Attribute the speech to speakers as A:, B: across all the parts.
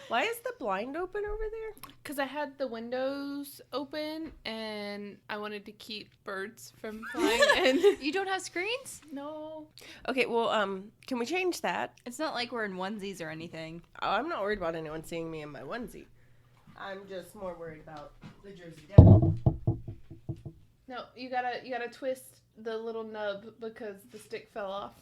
A: Why is the blind open over there?
B: Because I had the windows open and I wanted to keep birds from flying in.
C: You don't have screens?
B: No.
A: Okay, well, can we change that?
C: It's not like we're in onesies or anything.
A: Oh, I'm not worried about anyone seeing me in my onesie. I'm just more worried about the Jersey Devil.
B: No, you gotta twist the little nub because the stick fell off.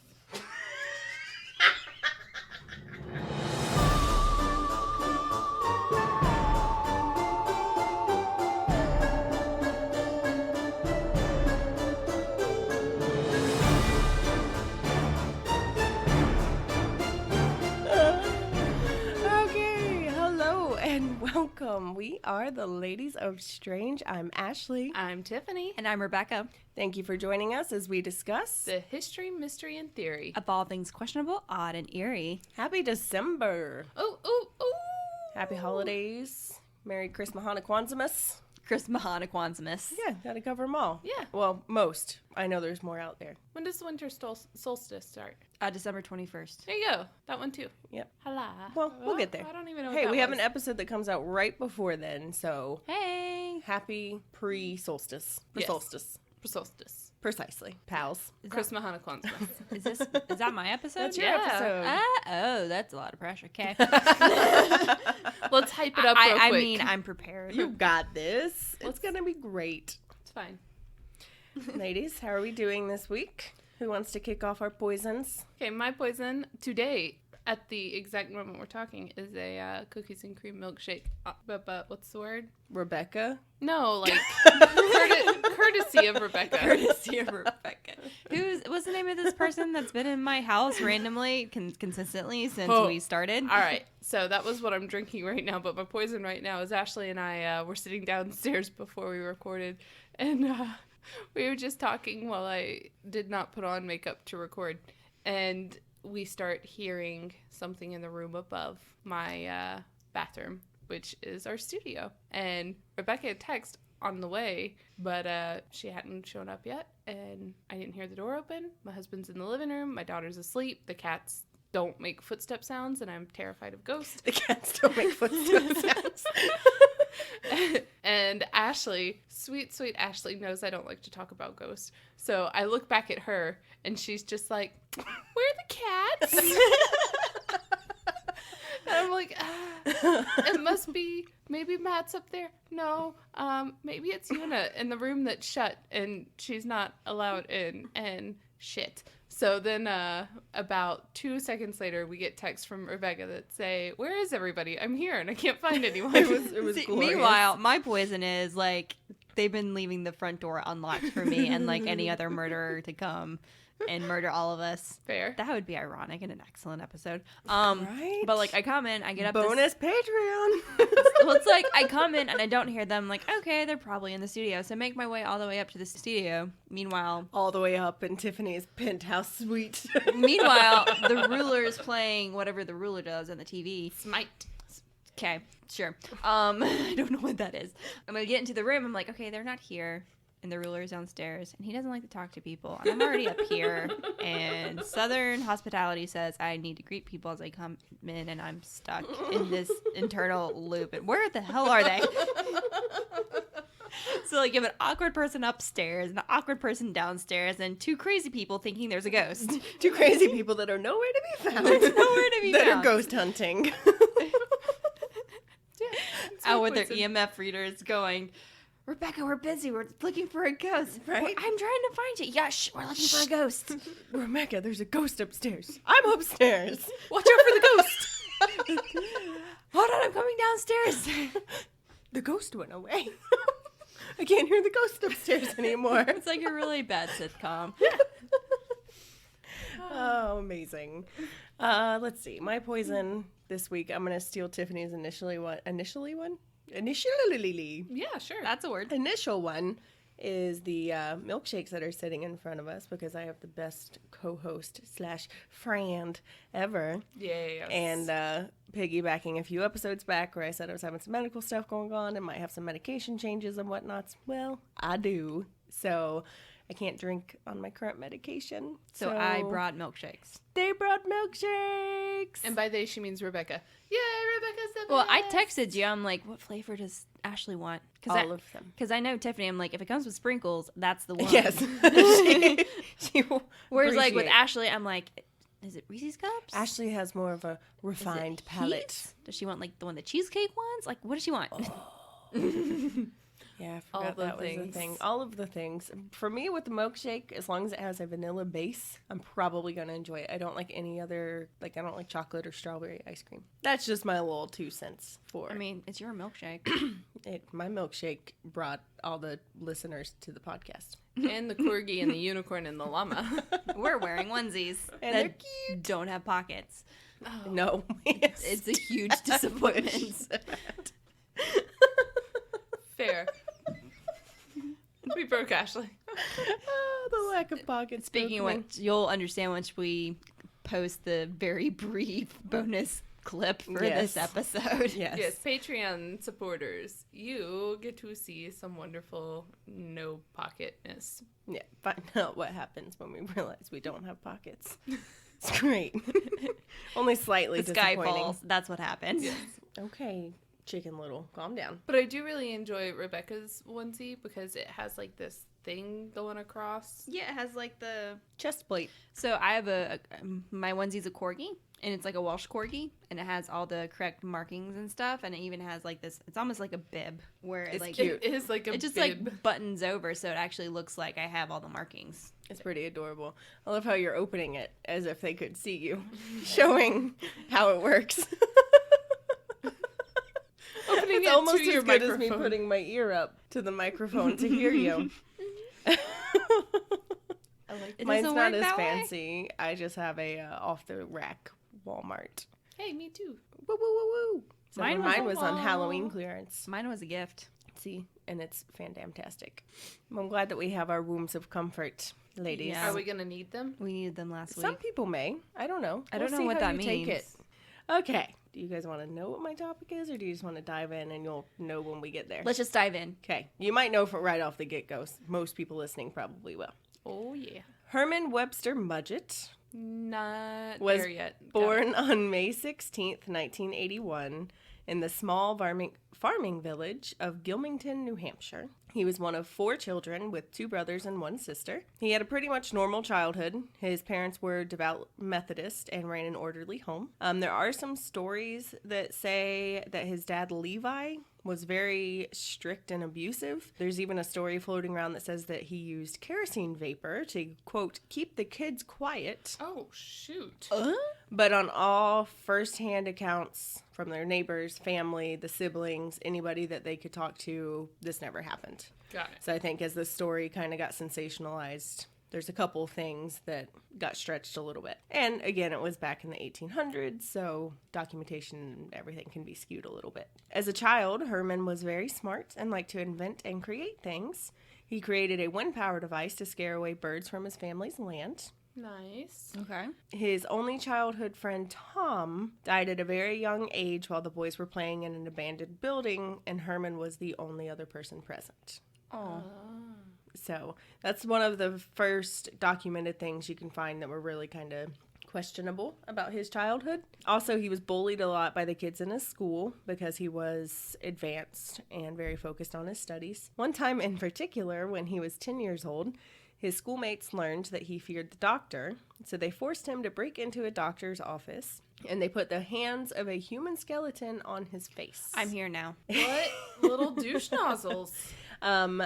A: Okay, hello and welcome. We are the Ladies of Strange. I'm Ashley.
B: I'm Tiffany.
C: And I'm Rebecca.
A: Thank you for joining us as we discuss
B: The history, mystery, and theory.
C: Of all things questionable, odd, and eerie.
A: Happy December.
B: Ooh.
A: Happy holidays. Merry Christmas, Kwanzaa.
C: Chris Mahana Kwanzaa.
A: Yeah, gotta cover them all.
B: Yeah.
A: Well, most. I know there's more out there.
B: When does the winter solstice start?
C: December 21st.
B: There you go. That one too.
A: Yep.
B: Hello.
A: Well, we'll get there.
B: I don't even know.
A: Hey,
B: what
A: we
B: that
A: have
B: was.
A: an episode that comes out right before then, so
C: Hey!
A: happy pre-solstice.
B: Yes.
A: Solstice.
B: Solstice.
A: Precisely. Pals.
B: Chris Mahana Kwanzaa.
C: Is that my episode?
A: That's your
B: Yeah.
A: episode.
C: Oh, that's a lot of pressure. Okay.
B: Let's hype it up real
C: I
B: quick.
C: mean, I'm prepared.
A: You got this. It's gonna be great.
B: It's fine.
A: Ladies, how are we doing this week? Who wants to kick off our poisons?
B: Okay, my poison today, at the exact moment we're talking, is a cookies and cream milkshake. But what's the word?
A: Rebecca?
B: No, like courtesy of Rebecca.
C: Courtesy of Rebecca. What's the name of this person that's been in my house randomly, consistently since we started?
B: All right, so that was what I'm drinking right now, but my poison right now is Ashley and I were sitting downstairs before we recorded, and we were just talking while I did not put on makeup to record, and we start hearing something in the room above my bathroom, which is our studio. And Rebecca had texted on the way, but she hadn't shown up yet, and I didn't hear the door open. My husband's in the living room. My daughter's asleep. The cats don't make footstep sounds, and I'm terrified of ghosts.
A: The cats don't make footstep sounds.
B: And Ashley, sweet Ashley, knows I don't like to talk about ghosts. So I look back at her, and she's just like, "Where are the cats?" And I'm like, it must be, maybe Matt's up there. No, maybe it's Una in the room that's shut, and she's not allowed in, and shit. So then about 2 seconds later, we get texts from Rebecca that say, "Where is everybody? I'm here, and I can't find anyone."
A: It was glorious.
C: Meanwhile, my poison is, like, they've been leaving the front door unlocked for me and, like, any other murderer to come and murder all of us.
B: Fair.
C: That would be ironic and an excellent episode.
A: Right?
C: But, like, I come in, I get up
A: Bonus Patreon.
C: Well, it's like, I come in and I don't hear them. Like, okay, they're probably in the studio. So I make my way all the way up to the studio. Meanwhile,
A: All the way up in Tiffany's penthouse suite.
C: the ruler is playing whatever the ruler does on the TV.
B: Smite.
C: Okay, sure. I don't know what that is. I'm gonna get into the room. I'm like, okay, they're not here, and the ruler is downstairs, and he doesn't like to talk to people. And I'm already up here, and Southern hospitality says I need to greet people as I come in, and I'm stuck in this internal loop. And where the hell are they? So, like, you have an awkward person upstairs, an awkward person downstairs, and two crazy people thinking there's a ghost.
A: Two crazy people that are nowhere to be found.
C: Nowhere to be
A: that
C: found.
A: are ghost hunting.
C: Out with their EMF readers going, Rebecca, we're busy. We're looking for a ghost.
A: Right?
C: I'm trying to find you. Yeah, shh, we're looking for a ghost.
A: Rebecca, there's a ghost upstairs. I'm upstairs.
B: Watch out for the ghost.
C: Hold on, I'm coming downstairs.
A: The ghost went away. I can't hear the ghost upstairs anymore.
C: It's like a really bad sitcom.
A: Oh, amazing. Let's see. My poison this week, I'm going to steal Tiffany's initially one. Initially?
B: Yeah, sure.
C: That's a word.
A: Initial one is the milkshakes that are sitting in front of us because I have the best co-host / friend ever.
B: Yes.
A: And piggybacking a few episodes back where I said I was having some medical stuff going on and might have some medication changes and whatnots. Well, I do. So I can't drink on my current medication.
C: So I brought milkshakes.
A: They brought milkshakes.
B: And by they, she means Rebecca. Yay, Rebecca's the
C: Well, I texted you. I'm like, what flavor does Ashley want?
A: All of them.
C: Because I know Tiffany. I'm like, if it comes with sprinkles, that's the one.
A: Yes. she
C: Whereas like with
A: appreciate-
C: Ashley, I'm like, is it Reese's Cups?
A: Ashley has more of a
C: Is it
A: refined palate.
C: Heath? Does she want like the one the cheesecake ones? Like, what does she want?
A: Yeah, I
B: All
A: forgot
B: the
A: that was the
B: things.
A: thing. All of the things. For me, with the milkshake, as long as it has a vanilla base, I'm probably going to enjoy it. I don't like any other, like, I don't like chocolate or strawberry ice cream. That's just my little 2 cents for
C: I mean, it's your milkshake.
A: it. My milkshake brought all the listeners to the podcast.
B: And the corgi and the unicorn and the llama.
C: We're wearing onesies
A: And
C: that
A: they're
C: don't have pockets.
A: No.
C: It's a huge disappointment.
B: Fair. We broke Ashley.
A: Oh, the lack of pockets.
C: Speaking of
A: broke me.
C: which, you'll understand once we post the very brief bonus clip for
A: Yes.
C: this episode.
A: Yes.
B: Yes, Patreon supporters, you get to see some wonderful no pocketness.
A: Yeah, find out what happens when we realize we don't have pockets. It's great. Only slightly
C: The sky
A: disappointing.
C: falls. That's what happens.
B: Yes.
A: Okay, Chicken Little, calm down.
B: But I do really enjoy Rebecca's onesie because it has like this thing going across.
C: Yeah, it has like the.
A: Chest plate.
C: So I have my onesie's a corgi, and it's like a Welsh corgi, and it has all the correct markings and stuff, and it even has like this. It's almost like a bib where it
A: It's
C: like
A: cute.
B: It is like a
C: it just
B: bib.
C: like buttons over, so it actually looks like I have all the markings.
A: It's pretty adorable. I love how you're opening it as if they could see you, showing how it works.
B: Opening
A: It's
B: it
A: almost
B: to
A: as
B: your
A: good as me
B: microphone.
A: putting my ear up to the microphone to hear you.
B: I like
C: It
A: Mine's
C: doesn't
A: not
C: work
A: as
C: that way?
A: fancy. I just have a off the rack Walmart.
B: Hey, me too.
A: Woo woo woo woo. So
C: Mine
A: mine
C: was-
A: was on
B: Aw.
A: Halloween clearance.
C: Mine was a gift.
A: See, and it's fantastic. I'm glad that we have our wombs of comfort, ladies.
C: Yeah.
B: Are we gonna need them?
C: We needed them last
A: Some
C: week.
A: people may. I don't know.
C: I don't
A: We'll
C: know
A: see
C: what
A: how
C: that
A: you take
C: means.
A: it. Okay. Do you guys want to know what my topic is, or do you just want to dive in and you'll know when we get there?
C: Let's just dive in.
A: Okay. You might know for right off the get-go. Most people listening probably will.
B: Oh yeah.
A: Herman Webster Mudgett
B: Not
A: Was
B: there yet. Got
A: born on May 16th, 1981, in the small farming village of Gilmington, New Hampshire. He was one of 4 children with 2 brothers and 1 sister. He had a pretty much normal childhood. His parents were devout Methodist and ran an orderly home. There are some stories that say that his dad, Levi, was very strict and abusive. There's even a story floating around that says that he used kerosene vapor to, quote, keep the kids quiet.
B: Oh shoot.
A: But on all first-hand accounts from their neighbors, family, the siblings, anybody that they could talk to, this never happened.
B: Got it.
A: So I think as the story kind of got sensationalized, there's a couple things that got stretched a little bit. And again, it was back in the 1800s, so documentation and everything can be skewed a little bit. As a child, Herman was very smart and liked to invent and create things. He created a wind power device to scare away birds from his family's land.
B: Nice.
C: Okay.
A: His only childhood friend, Tom, died at a very young age while the boys were playing in an abandoned building, and Herman was the only other person present.
C: Oh.
A: So that's one of the first documented things you can find that were really kind of questionable about his childhood. Also, he was bullied a lot by the kids in his school because he was advanced and very focused on his studies. One time in particular, when he was 10 years old, his schoolmates learned that he feared the doctor, so they forced him to break into a doctor's office, and they put the hands of a human skeleton on his face.
C: I'm here now.
B: What little douche nozzles?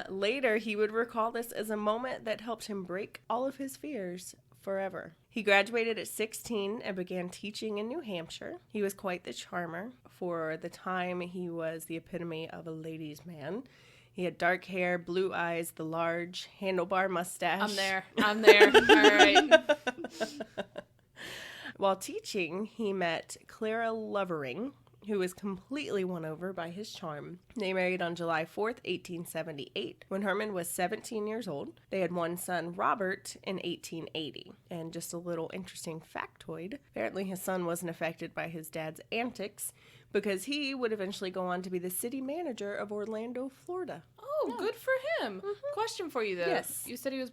A: Later, he would recall this as a moment that helped him break all of his fears forever. He graduated at 16 and began teaching in New Hampshire. He was quite the charmer. For the time, he was the epitome of a ladies' man. He had dark hair, blue eyes, the large handlebar mustache.
B: I'm there. All right.
A: While teaching, he met Clara Lovering, who was completely won over by his charm. They married on July 4th, 1878, when Herman was 17 years old. They had one son, Robert, in 1880. And just a little interesting factoid, apparently his son wasn't affected by his dad's antics because he would eventually go on to be the city manager of Orlando, Florida.
B: Oh, good for him. Question for you, though.
A: Yes.
B: You said his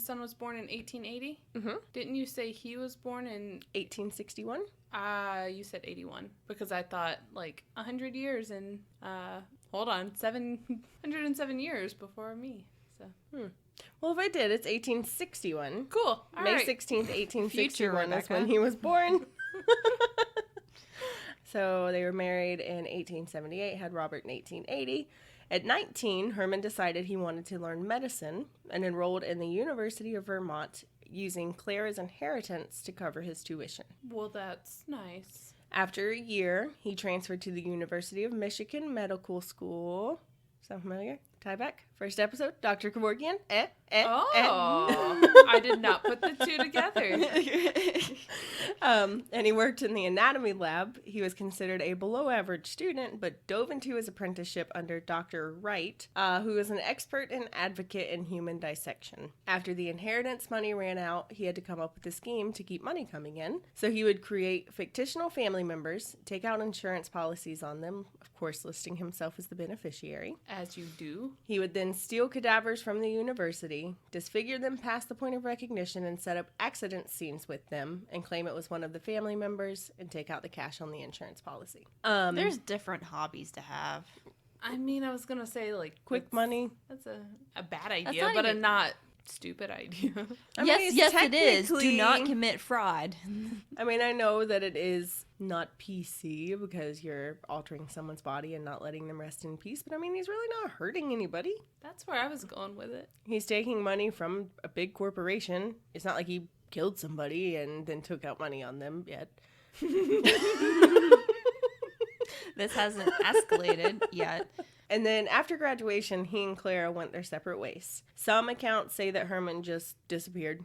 B: son was born in 1880?
A: Mm-hmm.
B: Didn't you say he was born in...
A: 1861?
B: You said 81. Because I thought, 100 years and, hold on, 707 years before me. So.
A: Well, if I did, it's 1861.
B: Cool. All
A: May
B: right.
A: 16th, 1861 is
C: Rebecca.
A: when he was born. So they were married in 1878, had Robert in 1880. At 19, Herman decided he wanted to learn medicine and enrolled in the University of Vermont using Clara's inheritance to cover his tuition.
B: Well, that's nice.
A: After a year, he transferred to the University of Michigan Medical School. Sound familiar? Tie back. First episode, Dr. Kevorkian.
B: I did not put the two together.
A: And he worked in the anatomy lab. He was considered a below-average student, but dove into his apprenticeship under Dr. Wright, who was an expert and advocate in human dissection. After the inheritance money ran out, he had to come up with a scheme to keep money coming in. So he would create fictional family members, take out insurance policies on them, of course listing himself as the beneficiary.
B: As you do.
A: He would then steal cadavers from the university, disfigure them past the point of recognition, and set up accident scenes with them, and claim it was one of the family members, and take out the cash on the insurance policy.
C: There's different hobbies to have.
B: I mean, I was going to say,
A: Quick money.
B: That's a bad idea,
C: not
B: but
C: even-
B: a not stupid idea.
A: I mean, it's
C: yes, it is. Do
A: technically-
C: not commit fraud.
A: I mean, I know that it is not PC because you're altering someone's body and not letting them rest in peace, but I mean, he's really not hurting anybody.
B: That's where I was going with it.
A: He's taking money from a big corporation. It's not like he killed somebody and then took out money on them yet.
C: This hasn't escalated yet.
A: And then after graduation, he and Clara went their separate ways. Some accounts say that Herman just disappeared.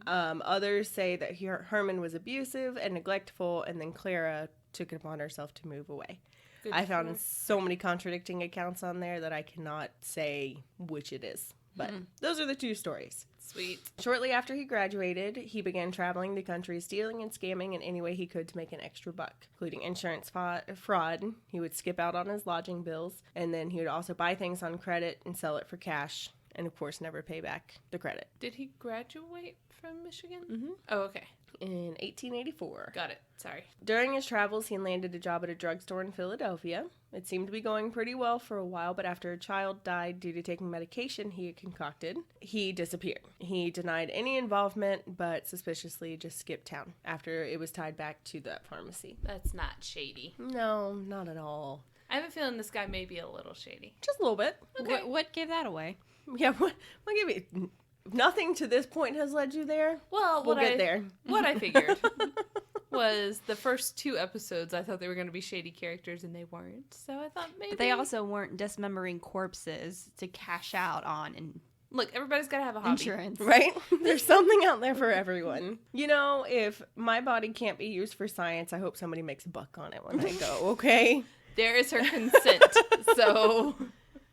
A: Others say that Herman was abusive and neglectful, and then Clara took it upon herself to move away.
B: Good
A: I found
B: for-
A: so many contradicting accounts on there that I cannot say which it is. But those are the two stories.
B: Sweet.
A: Shortly after he graduated, he began traveling the country, stealing and scamming in any way he could to make an extra buck, including insurance fraud. He would skip out on his lodging bills, and then he would also buy things on credit and sell it for cash, and of course never pay back the credit.
B: Did he graduate from Michigan?
A: Mm-hmm.
B: Oh, okay.
A: In 1884.
B: Got it. Sorry.
A: During his travels, he landed a job at a drugstore in Philadelphia. It seemed to be going pretty well for a while, but after a child died due to taking medication he had concocted, he disappeared. He denied any involvement, but suspiciously just skipped town after it was tied back to that pharmacy.
B: That's not shady.
A: No, not at all.
B: I have a feeling this guy may be a little shady.
A: Just a little bit.
B: Okay.
C: What gave that away?
A: Yeah, what give me? Nothing to this point has led you there.
B: Well,
A: We'll get there.
B: What I figured was the first 2 episodes, I thought they were going to be shady characters, and they weren't. So I thought maybe...
C: But they also weren't dismembering corpses to cash out on and
B: Look, everybody's got to have a hobby.
C: insurance.
A: Right? There's something out there for everyone. You know, if my body can't be used for science, I hope somebody makes a buck on it when I go, okay?
B: There is her consent, so...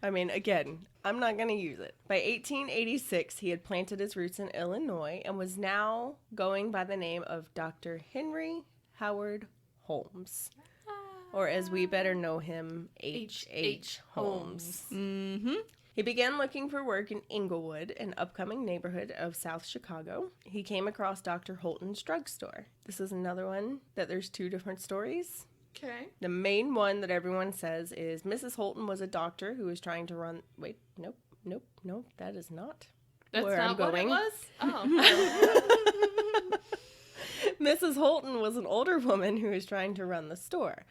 A: I mean, again, I'm not going to use it. By 1886, he had planted his roots in Illinois and was now going by the name of Dr. Henry Howard Holmes. Or as we better know him, H.H. Holmes.
C: Mm-hmm.
A: He began looking for work in Englewood, an upcoming neighborhood of South Chicago. He came across Dr. Holton's drugstore. This is another one that there's 2 different stories.
B: Okay.
A: The main one that everyone says is Mrs. Holton was a doctor who was trying to run... Wait, nope, that is not
B: That's
A: where
B: not
A: I'm going.
B: what it was? Oh.
A: Mrs. Holton was an older woman who was trying to run the store.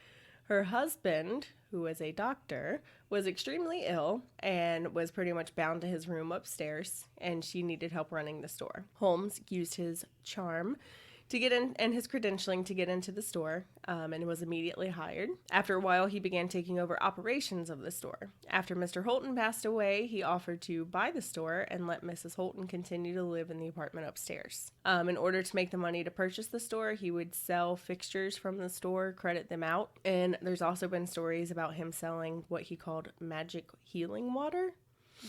A: Her husband, who was a doctor, was extremely ill and was pretty much bound to his room upstairs, and she needed help running the store. Holmes used his charm to get in and his credentialing to get into the store, and was immediately hired. After a while, he began taking over operations of the store. After Mr. Holton passed away, he offered to buy the store and let Mrs. Holton continue to live in the apartment upstairs. In order to make the money to purchase the store, he would sell fixtures from the store, credit them out, and there's also been stories about him selling what he called magic healing water.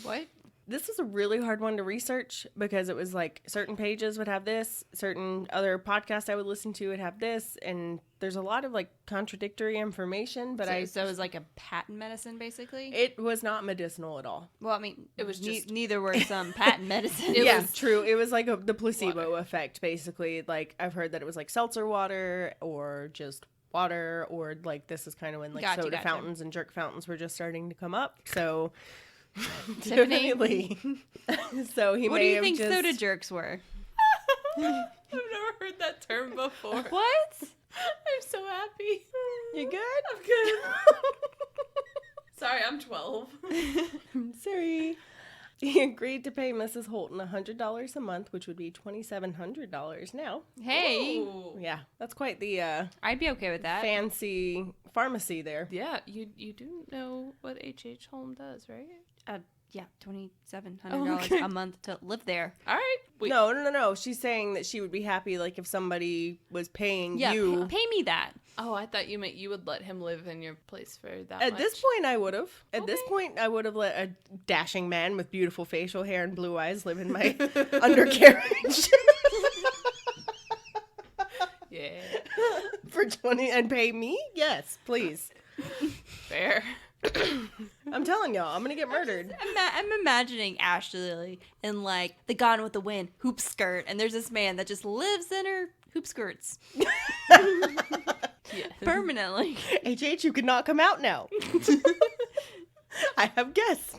C: What?
A: This was a really hard one to research because it was like certain pages would have this, certain other podcasts I would listen to would have this, and there's a lot of like contradictory information. But
C: so it was like a patent medicine, basically.
A: it was not medicinal at all.
C: Well, I mean,
B: It was just-
C: neither were some patent medicine.
A: Yeah, true. It was like the placebo effect, basically. Like I've heard that it was like seltzer water or just water, or like this is kind of when like soda fountains and jerk fountains were just starting to come up. So.
C: Tiffany?
A: So he
C: What
A: may
C: do you
A: have
C: think
A: just...
C: soda jerks were?
B: I've never heard that term before.
C: What?
B: I'm so happy.
A: You good?
B: I'm good. Sorry, I'm 12.
A: Sorry. He agreed to pay Mrs. Holton $100 a month, which would be $2,700 now.
C: Hey,
B: Ooh.
A: Yeah, that's quite the
C: I'd be okay with that.
A: fancy pharmacy there.
B: Yeah, you do know what H.H. Holmes does, right?
C: Yeah, $2,700
A: Okay.
C: a month to live there.
B: All right. Wait.
A: No. She's saying that she would be happy, like, if somebody was paying
C: Yeah,
A: you.
C: pay me that.
B: Oh, I thought you meant you would let him live in your place for that
A: At
B: much.
A: this point, I would have. At this
B: Okay.
A: point, I would have let a dashing man with beautiful facial hair and blue eyes live in my undercarriage.
B: Yeah.
A: For 20 and pay me? Yes, please.
B: Fair.
A: I'm telling y'all, I'm gonna get murdered.
C: I'm imagining Ashley in like the Gone with the Wind hoop skirt, and there's this man that just lives in her hoop skirts
B: Yeah.
C: permanently.
A: HH, you cannot come out now. I have guests.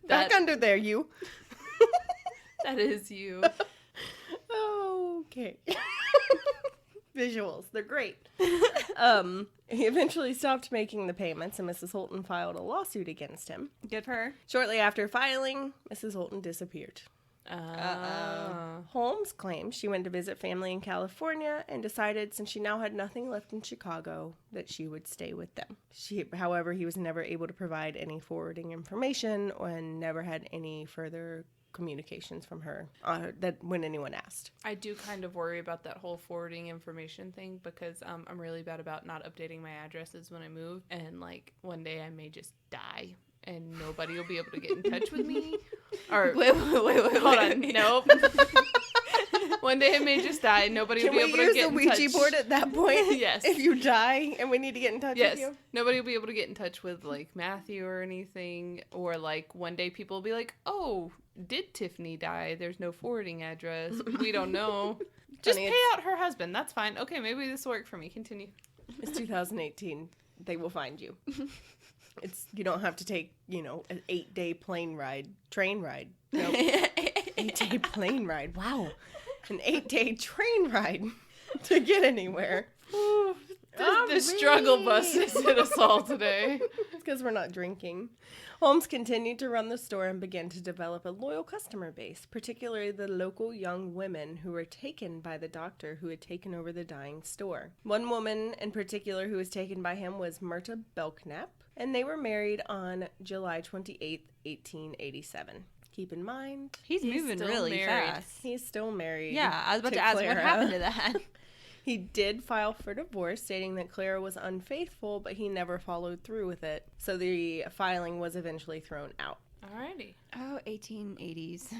A: Back
B: That-
A: under there, you.
B: That is you.
A: Okay. Visuals, they're great. He eventually stopped making the payments, and Mrs. Holton filed a lawsuit against him.
C: Good for her.
A: Shortly after filing, Mrs. Holton disappeared. Holmes claimed she went to visit family in California and decided, since she now had nothing left in Chicago, that she would stay with them. However, he was never able to provide any forwarding information and never had any further communications from her that when anyone asked.
B: I do kind of worry about that whole forwarding information thing because I'm really bad about not updating my addresses when I move, and like one day I may just die and nobody will be able to get in touch with me. Or
C: Wait.
B: hold on, nope. One day I may just die and nobody will be able to get in touch.
A: Can we use the Ouija board at that point?
B: Yes.
A: If you die and we need to get in touch
B: Yes.
A: with you?
B: Nobody will be able to get in touch with like Matthew or anything. Or like one day people will be like, oh, did Tiffany die? There's no forwarding address. We don't know. Just
A: Honey,
B: pay out her husband. That's fine. Okay, maybe this will work for me. Continue.
A: It's 2018. They will find you. You don't have to take, an 8-day train ride. No, 8-day plane ride. Wow. An 8-day train ride to get anywhere.
B: The struggle bus has hit us all today.
A: Because we're not drinking. Holmes continued to run the store and began to develop a loyal customer base, particularly the local young women who were taken by the doctor who had taken over the dying store. One woman in particular who was taken by him was Myrta Belknap, and they were married on July 28th, 1887. Keep in mind,
C: He's
B: He's
C: moving
B: still
C: really
B: married.
C: fast.
A: he's still married.
C: Yeah, I was about
A: to
C: to ask
A: Clara.
C: what happened to that.
A: He did file for divorce, stating that Clara was unfaithful, but he never followed through with it. So the filing was eventually thrown out.
B: Alrighty.
C: Oh, 1880s.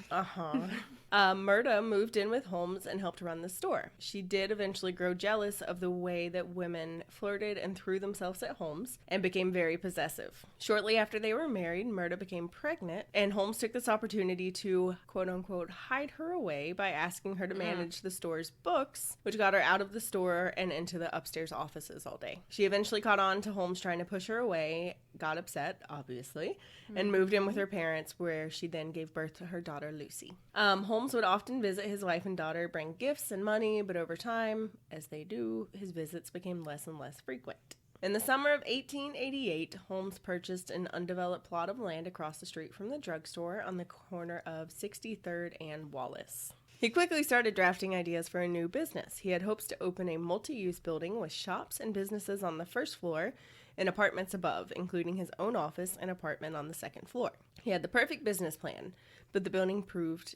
A: Myrta moved in with Holmes and helped run the store. She did eventually grow jealous of the way that women flirted and threw themselves at Holmes and became very possessive. Shortly after they were married, Myrta became pregnant, and Holmes took this opportunity to, quote-unquote, hide her away by asking her to manage the store's books, which got her out of the store and into the upstairs offices all day. She eventually caught on to Holmes trying to push her away, got upset, obviously, and moved in with her parents, where she then gave birth to her daughter, Lucy. Holmes would often visit his wife and daughter, bring gifts and money, but over time, as they do, his visits became less and less frequent. In the summer of 1888, Holmes purchased an undeveloped plot of land across the street from the drugstore on the corner of 63rd and Wallace. He quickly started drafting ideas for a new business. He had hopes to open a multi-use building with shops and businesses on the first floor and apartments above, including his own office and apartment on the second floor. He had the perfect business plan, but the building proved...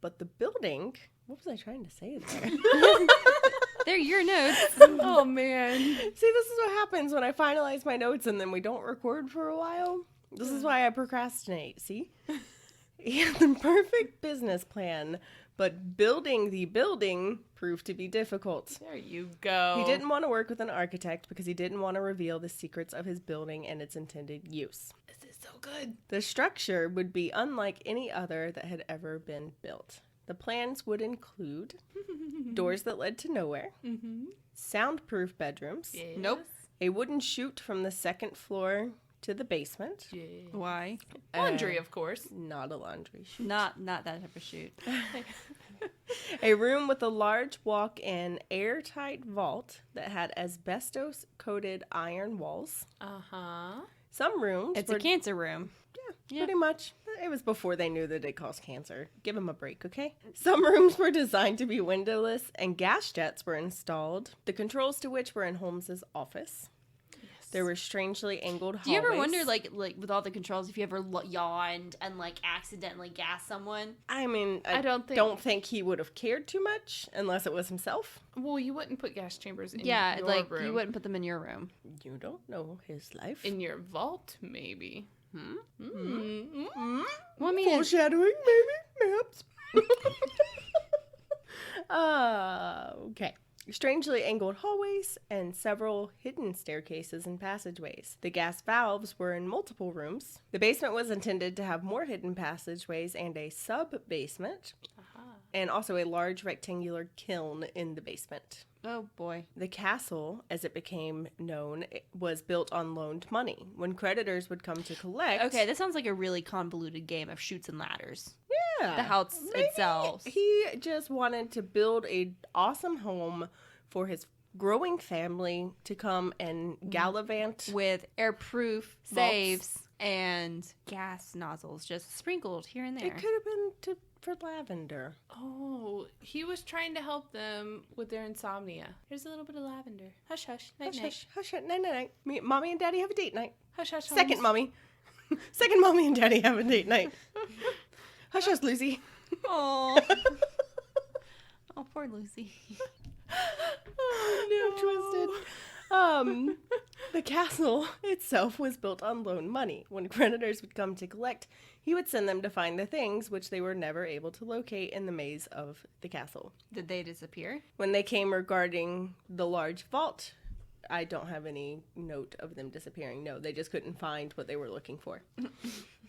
A: But the building... What was I trying to say there?
C: They're your notes.
B: Oh, man.
A: See, this is what happens when I finalize my notes and then we don't record for a while. This is why I procrastinate, see? He had the perfect business plan, but building the building proved to be difficult.
B: There you go.
A: He didn't want to work with an architect because he didn't want to reveal the secrets of his building and its intended use.
B: This is so good.
A: The structure would be unlike any other that had ever been built. The plans would include doors that led to nowhere, soundproof bedrooms,
B: Yes.
C: Nope.
A: a wooden chute from the second floor to the basement.
B: Yeah.
C: Why?
B: Laundry, of course.
A: Not a laundry chute.
C: Not that type of shoot.
A: A room with a large walk-in airtight vault that had asbestos-coated iron walls.
B: Uh-huh.
A: Some rooms
C: It's
A: were
C: a cancer room. Yeah.
A: pretty much. It was before they knew that it caused cancer. Give them a break, okay? Some rooms were designed to be windowless and gas jets were installed, the controls to which were in Holmes's office. There were strangely angled hallways.
C: Do you ever wonder, like with all the controls, if you ever yawned and like accidentally gassed someone?
A: I mean, I
B: don't think
A: he would have cared too much unless it was himself.
B: Well, you wouldn't put gas chambers in
C: Yeah,
B: your
C: like
B: room.
C: you wouldn't put them in your room.
A: You don't know his life.
B: In your vault, maybe.
C: Well, I mean,
A: Foreshadowing, maybe, perhaps. Okay. Strangely angled hallways and several hidden staircases and passageways. The gas valves were in multiple rooms. The basement was intended to have more hidden passageways and a sub-basement, and also a large rectangular kiln in the basement.
C: oh boy.
A: The castle, as it became known, was built on loaned money. When creditors would come to collect...
C: Okay, this sounds like a really convoluted game of Chutes and Ladders.
A: Yeah.
C: The house itself.
A: He just wanted to build a awesome home for his growing family to come and gallivant.
C: With airproof
A: Vaults.
C: saves and gas nozzles just sprinkled here and there.
A: It could have been for lavender.
B: Oh, he was trying to help them with their insomnia. Here's a little bit of lavender. Hush, hush. Night,
A: Hush,
B: night.
A: hush, hush, night, night, night. Mommy and Daddy have a date night.
B: Hush, hush.
A: Second,
B: Holmes.
A: Mommy. Second, Mommy and Daddy have a date night. Hush, hush, Lucy.
C: Oh. Oh, poor Lucy.
A: Oh, no. Twisted. The castle itself was built on loan money. When creditors would come to collect, he would send them to find the things which they were never able to locate in the maze of the castle.
C: Did they disappear?
A: When they came regarding the large vault, I don't have any note of them disappearing. No, they just couldn't find what they were looking for.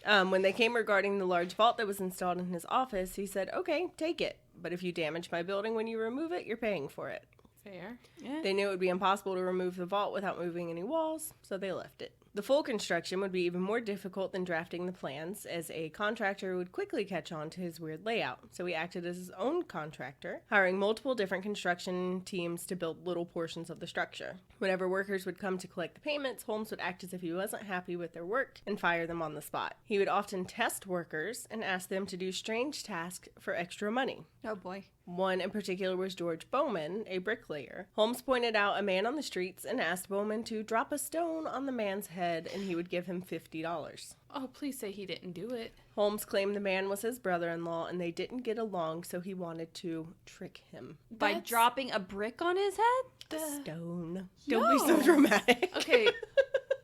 A: When they came regarding the large vault that was installed in his office, he said, okay, take it. But if you damage my building when you remove it, you're paying for it.
B: Fair.
C: Yeah.
A: They knew it would be impossible to remove the vault without moving any walls, so they left it. The full construction would be even more difficult than drafting the plans, as a contractor would quickly catch on to his weird layout. So he acted as his own contractor, hiring multiple different construction teams to build little portions of the structure. Whenever workers would come to collect the payments, Holmes would act as if he wasn't happy with their work and fire them on the spot. He would often test workers and ask them to do strange tasks for extra money.
C: Oh boy.
A: One in particular was George Bowman, a bricklayer. Holmes pointed out a man on the streets and asked Bowman to drop a stone on the man's head and he would give him $50.
B: Oh, please say he didn't do it.
A: Holmes claimed the man was his brother-in-law and they didn't get along, so he wanted to trick him.
C: By
B: That's-
C: dropping a brick on his head?
A: Stone. Don't be so dramatic.
B: Okay,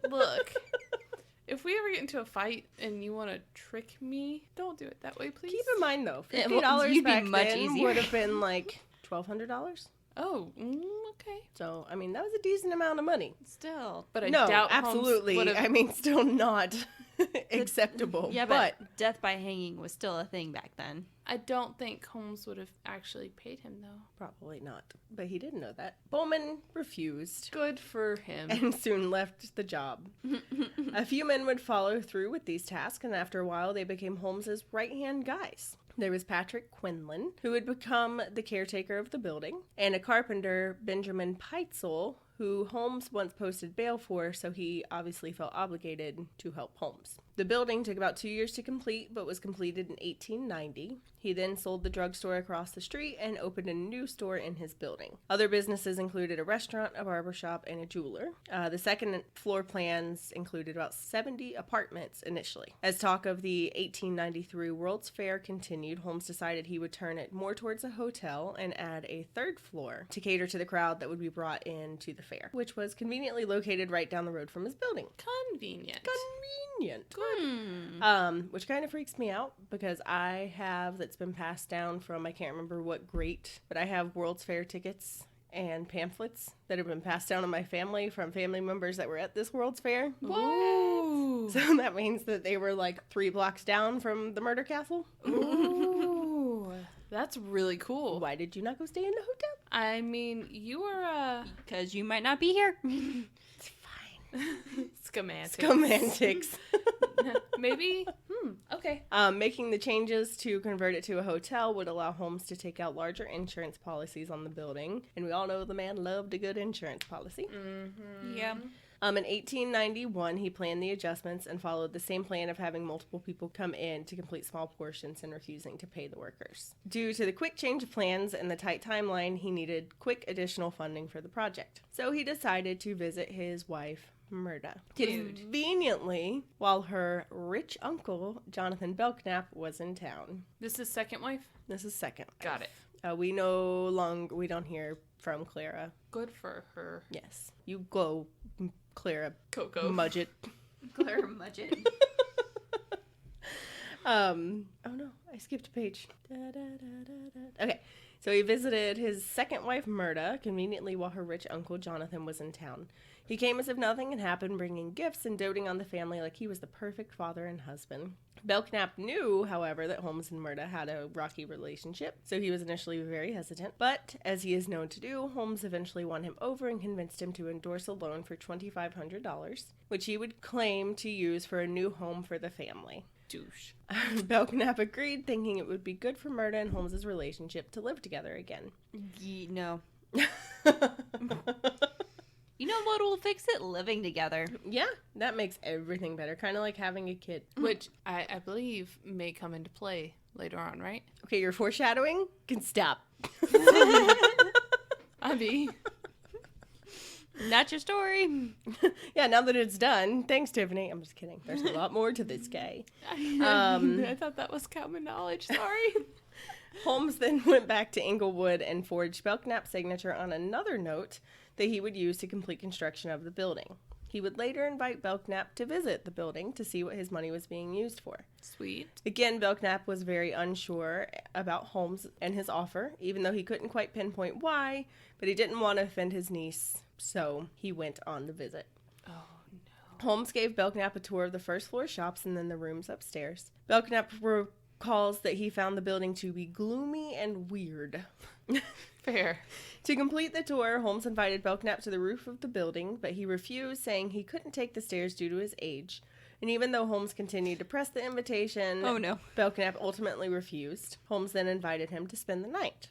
B: look. If we ever get into a fight and you want to trick me, don't do it that way, please.
A: Keep in mind though,
C: It
A: $50
C: you'd be
A: back
C: much
A: then
C: easier.
A: would have been like $1,200.
B: Oh, okay.
A: So, I mean, that was a decent amount of money.
C: Still.
B: But I
A: No,
B: doubt Holmes
A: absolutely.
B: would've-
A: I mean, still not acceptable.
C: Yeah,
A: but
C: but death by hanging was still a thing back then.
B: I don't think Holmes would have actually paid him, though.
A: probably not. But he didn't know that. Bowman refused
B: Good for him.
A: and soon left the job. A few men would follow through with these tasks, and after a while, they became Holmes's right-hand guys. There was Patrick Quinlan, who would become the caretaker of the building, and a carpenter, Benjamin Peitzel, who Holmes once posted bail for, so he obviously felt obligated to help Holmes. The building took about 2 years to complete, but was completed in 1890. He then sold the drugstore across the street and opened a new store in his building. Other businesses included a restaurant, a barbershop, and a jeweler. The second floor plans included about 70 apartments initially. As talk of the 1893 World's Fair continued, Holmes decided he would turn it more towards a hotel and add a third floor to cater to the crowd that would be brought in to the Fair, which was conveniently located right down the road from his building.
B: Convenient.
A: Good. Which kind of freaks me out because I have, that's been passed down from, I can't remember what great, but I have World's Fair tickets and pamphlets that have been passed down to my family from family members that were at this World's Fair.
B: What?
A: So that means that they were like 3 blocks down from the murder castle.
B: Ooh. That's really cool.
A: Why did you not go stay in the hotel?
B: I mean, you were,
C: Because you might not be here.
A: It's fine.
B: Schematics. Maybe? Okay.
A: Making the changes to convert it to a hotel would allow Holmes to take out larger insurance policies on the building. And we all know the man loved a good insurance policy.
B: Mm-hmm.
C: Yeah.
A: In 1891, he planned the adjustments and followed the same plan of having multiple people come in to complete small portions and refusing to pay the workers. Due to the quick change of plans and the tight timeline, he needed quick additional funding for the project. So he decided to visit his wife, Murda, conveniently while her rich uncle, Jonathan Belknap, was in town.
B: This is second wife?
A: This is second wife.
B: Got it.
A: We don't hear from Clara.
B: Good for her.
A: Yes. You go, Clara
B: Coco.
A: Mudgett.
C: Claire Mudgett.
A: Oh no, I skipped a page. Okay, so he visited his second wife, Murda, conveniently while her rich uncle, Jonathan, was in town. He came as if nothing had happened, bringing gifts and doting on the family like he was the perfect father and husband. Belknap knew, however, that Holmes and Murda had a rocky relationship, so he was initially very hesitant. But, as he is known to do, Holmes eventually won him over and convinced him to endorse a loan for $2,500, which he would claim to use for a new home for the family.
B: Douche.
A: Belknap agreed, thinking it would be good for Murda and Holmes' relationship to live together again.
C: No. You know what will fix it? Living together.
A: Yeah, that makes everything better. Kind of like having a kid.
B: Which I believe may come into play later on, right?
A: Okay, your foreshadowing can stop.
B: Abby.
C: Not your story.
A: Yeah, now that it's done. Thanks, Tiffany. I'm just kidding. There's a lot more to this guy.
B: I thought that was common knowledge. Sorry.
A: Holmes then went back to Inglewood and forged Belknap's signature on another note that he would use to complete construction of the building. He would later invite Belknap to visit the building to see what his money was being used for.
B: Sweet.
A: Again, Belknap was very unsure about Holmes and his offer, even though he couldn't quite pinpoint why, but he didn't want to offend his niece, so he went on the visit.
B: Oh, no.
A: Holmes gave Belknap a tour of the first floor shops and then the rooms upstairs. Belknap recalls that he found the building to be gloomy and weird.
B: Fair.
A: To complete the tour, Holmes invited Belknap to the roof of the building, but he refused, saying he couldn't take the stairs due to his age. And even though Holmes continued to press the invitation,
C: Oh, no.
A: Belknap ultimately refused. Holmes then invited him to spend the night.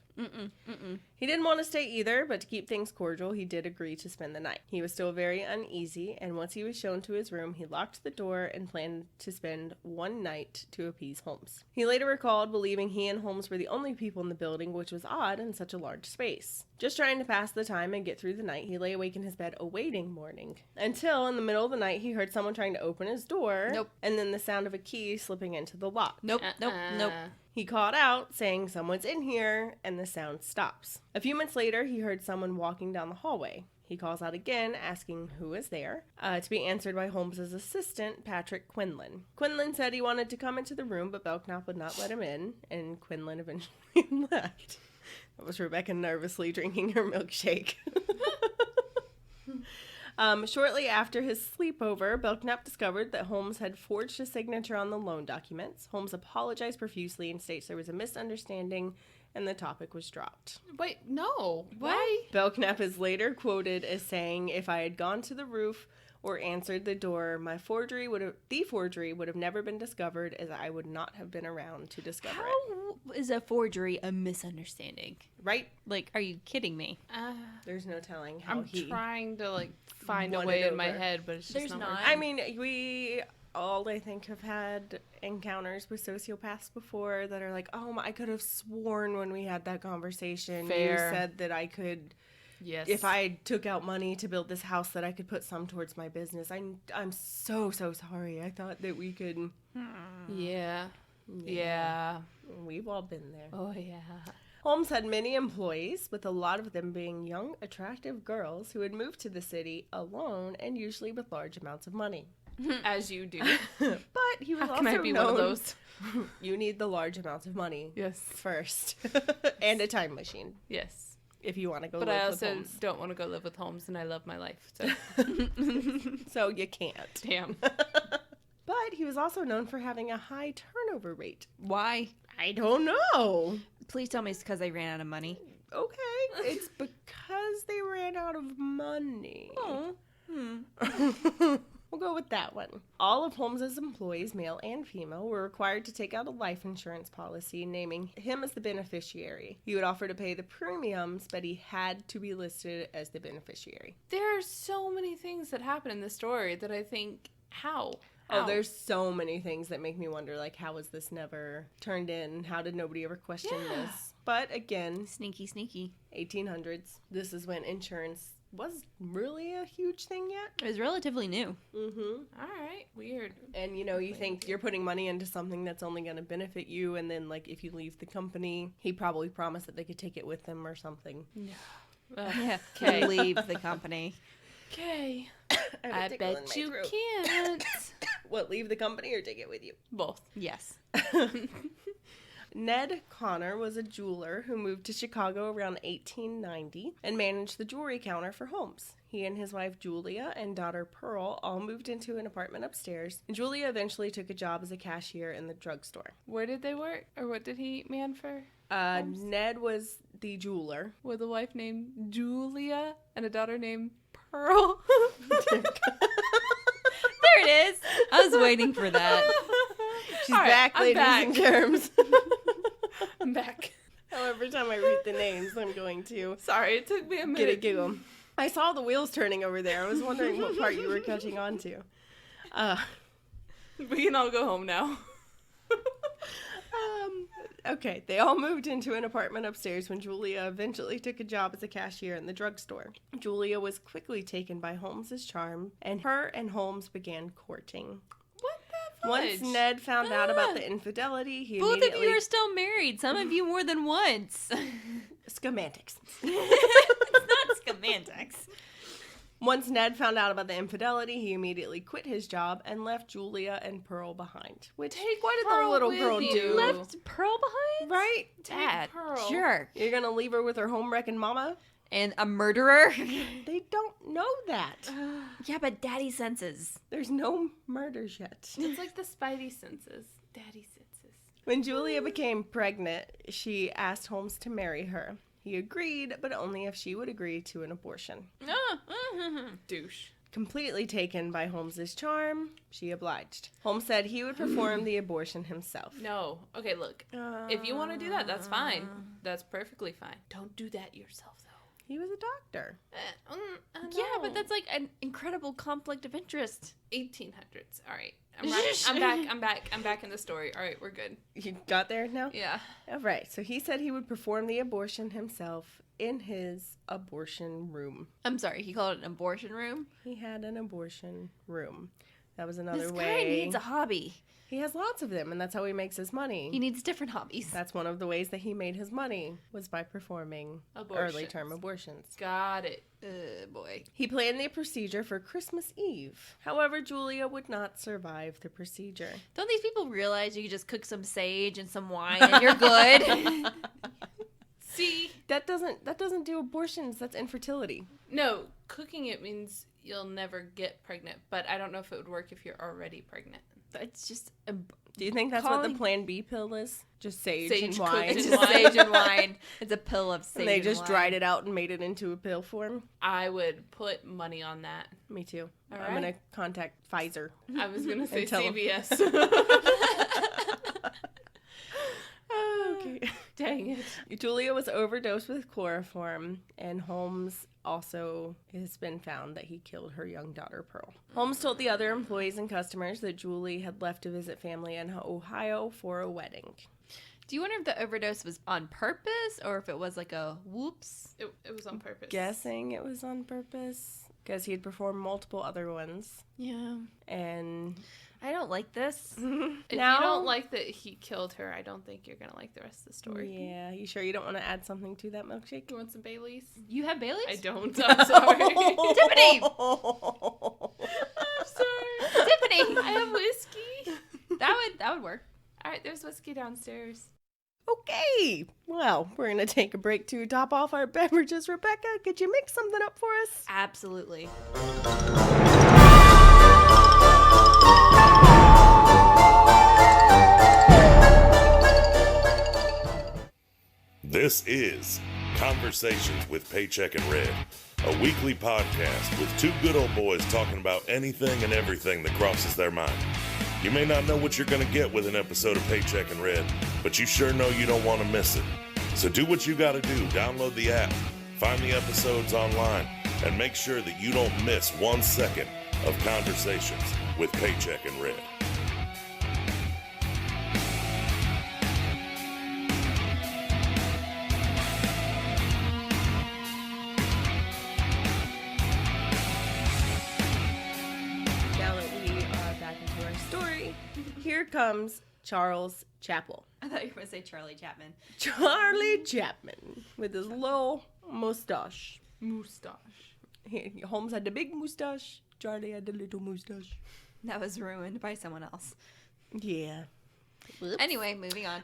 A: He didn't want to stay either, but to keep things cordial, he did agree to spend the night. He was still very uneasy, and once he was shown to his room, he locked the door and planned to spend one night to appease Holmes. He later recalled believing he and Holmes were the only people in the building, which was odd in such a large space. Just trying to pass the time and get through the night, he lay awake in his bed awaiting morning. Until, in the middle of the night, he heard someone trying to open his door,
C: Nope.
A: and then the sound of a key slipping into the lock.
C: Nope.
A: He called out, saying, "Someone's in here," and the sound stops. A few minutes later, he heard someone walking down the hallway. He calls out again, asking who is there, to be answered by Holmes's assistant, Patrick Quinlan. Quinlan said he wanted to come into the room, but Belknap would not let him in, and Quinlan eventually left. That was Rebecca nervously drinking her milkshake. Shortly after his sleepover, Belknap discovered that Holmes had forged a signature on the loan documents. Holmes apologized profusely and states there was a misunderstanding and the topic was dropped.
B: Wait, no.
C: What?
B: Why?
A: Belknap is later quoted as saying, "If I had gone to the roof or answered the door, the forgery would have never been discovered, as I would not have been around to discover it."
C: How is a forgery a misunderstanding?
A: Right?
C: Like, are you kidding me?
A: There's no telling how
B: I'm
A: he...
B: trying to, find a
A: won
B: way
A: it
B: in my
A: over.
B: head, but it's just
C: There's
B: not
C: not.
B: working.
A: I mean, we all, I think, have had encounters with sociopaths before that are like, "Oh, I could have sworn when we had that conversation,
B: Fair.
A: you said that I could,
B: Yes.
A: if I took out money to build this house, that I could put some towards my business. I'm so sorry. I thought that we could."
B: Yeah. Yeah.
A: We've all been there.
B: Oh, yeah.
A: Holmes had many employees, with a lot of them being young, attractive girls who had moved to the city alone and usually with large amounts of money.
B: As you do.
A: But he was
B: How
A: also
B: can I be
A: known...
B: one of those?
A: You need the large amounts of money
B: Yes.
A: first. And a time machine,
B: Yes.
A: if you want to go
B: But
A: live
B: I
A: with
B: also
A: Holmes.
B: don't want to go live with Holmes, and I love my life. So,
A: So you can't.
B: damn.
A: But he was also known for having a high turnover rate.
C: Why?
A: I don't know.
C: Please tell me it's because they ran out of money.
A: Okay. It's because they ran out of money.
C: Oh.
A: We'll go with that one. All of Holmes's employees, male and female, were required to take out a life insurance policy naming him as the beneficiary. He would offer to pay the premiums, but he had to be listed as the beneficiary.
B: There are so many things that happen in this story that I think, how?
A: Oh,
B: How?
A: there's so many things that make me wonder, like, how was this never turned in? How did nobody ever question this? But again,
C: Sneaky, sneaky.
A: 1800s, this is when insurance was really a huge thing yet.
C: It was relatively new.
A: Mm-hmm.
B: All right. Weird.
A: And, you know, you think you're putting money into something that's only going to benefit you, and then, like, if you leave the company, he probably promised that they could take it with them or something.
C: Yeah.
B: Okay.
C: Leave the company.
B: Okay.
A: have a
B: I
A: tickle in
B: bet
A: my
B: you
A: throat.
B: can't.
A: What, leave the company or take it with you?
B: Both.
C: Yes.
A: Ned Connor was a jeweler who moved to Chicago around 1890 and managed the jewelry counter for Holmes. He and his wife Julia and daughter Pearl all moved into an apartment upstairs, and Julia eventually took a job as a cashier in the drugstore.
B: Where did they work? Or what did he man for? Holmes?
A: Ned was the jeweler.
B: With a wife named Julia and a daughter named Pearl.
C: There it is. I was waiting for that.
A: She's
B: All right,
A: back,
B: I'm
A: ladies
B: back.
A: and germs.
B: I'm back.
A: Every time I read the names, I'm going to
B: Sorry, it took me a minute.
A: get a giggle. I saw the wheels turning over there. I was wondering what part you were catching on to.
B: We can all go home now.
A: Okay, they all moved into an apartment upstairs when Julia eventually took a job as a cashier in the drugstore. Julia was quickly taken by Holmes's charm, and her and Holmes began courting.
B: What the
A: Once
B: fudge?
A: Ned found out about the infidelity, he
C: Both
A: immediately...
C: of you are still married. Some of you more than once.
A: Schematics.
C: It's not schematics.
A: Once Ned found out about the infidelity, he immediately quit his job and left Julia and Pearl behind. Which,
B: Take
A: what did
B: Pearl
A: the little
B: with
A: girl
B: you.
A: do?
C: Left Pearl behind?
A: Right?
C: Dad.
B: Pearl.
C: Jerk.
A: You're gonna leave her with her home-wrecking mama?
C: And a murderer?
A: They don't know that.
C: Yeah, but daddy senses.
A: There's no murders yet.
B: It's like the spidey senses. Daddy senses.
A: When Julia became pregnant, she asked Holmes to marry her. He agreed, but only if she would agree to an abortion.
B: Douche.
A: Completely taken by Holmes's charm, she obliged. Holmes said he would perform the abortion himself.
B: No. Okay, look. If you want to do that, that's fine. That's perfectly fine. Don't do that yourself, though.
A: He was a doctor.
C: Yeah, but that's like an incredible conflict of interest.
B: 1800s. All right. I'm back in the story. All right, we're good.
A: You got there now?
B: Yeah.
A: All right, so he said he would perform the abortion himself in his abortion room.
C: I'm sorry, he called it an abortion room?
A: He had an abortion room. That was another
C: This
A: way.
C: guy needs a hobby.
A: He has lots of them, and that's how he makes his money.
C: He needs different hobbies.
A: That's one of the ways that he made his money, was by performing
B: Abortions.
A: early-term abortions.
B: Got it.
C: Boy.
A: He planned the procedure for Christmas Eve. However, Julia would not survive the procedure.
C: Don't these people realize you can just cook some sage and some wine and you're good?
B: See?
A: That doesn't do abortions. That's infertility.
B: No, cooking it means you'll never get pregnant, but I don't know if it would work if you're already pregnant.
C: It's just
A: Do you think that's what the Plan B pill is? Just sage and
B: Sage
A: wine.
B: cooked
C: it's
B: in
C: just
B: wine.
C: sage and wine. It's a pill of sage
A: And they
C: and
A: just
C: wine.
A: dried it out and made it into a pill form.
B: I would put money on that.
A: Me too.
B: All
A: I'm going
B: right.
A: to contact Pfizer.
B: I was going to say
A: And tell 'em.
B: CVS.
A: Okay.
B: Dang it.
A: Julia was overdosed with chloroform, and Holmes also has been found that he killed her young daughter, Pearl. Holmes told the other employees and customers that Julie had left to visit family in Ohio for a wedding.
C: Do you wonder if the overdose was on purpose or if it was like a whoops?
B: It was on purpose.
A: Guessing it was on purpose. because he had performed multiple other ones.
B: Yeah.
A: And
C: I don't like this.
B: If
A: Now-
B: you don't like that he killed her, I don't think you're gonna like the rest of the story.
A: yeah, you sure you don't want to add something to that milkshake?
B: You want some Baileys?
C: You have Bailey's?
B: I don't. I'm sorry.
C: Tiffany!
B: I'm sorry.
C: Tiffany!
B: I have whiskey.
C: That would work.
B: All right, there's whiskey downstairs.
A: Okay, well, we're going to take a break to top off our beverages. Rebecca, could you mix something up for us?
C: Absolutely.
D: This is Conversations with Paycheck and Red, a weekly podcast with two good old boys talking about anything and everything that crosses their mind. You may not know what you're going to get with an episode of Paycheck and Red, but you sure know you don't want to miss it. So do what you got to do. Download the app, find the episodes online, and make sure that you don't miss 1 second of Conversations with Paycheck and Red.
A: Now that we are back into our story, here comes Charles Chappell.
C: I thought you were going to say Charlie Chapman.
A: Charlie Chapman with his little mustache.
B: Mustache.
A: Holmes had the big mustache. Charlie had the little mustache.
C: That was ruined by someone else.
A: Yeah. Whoops.
C: Anyway, moving on.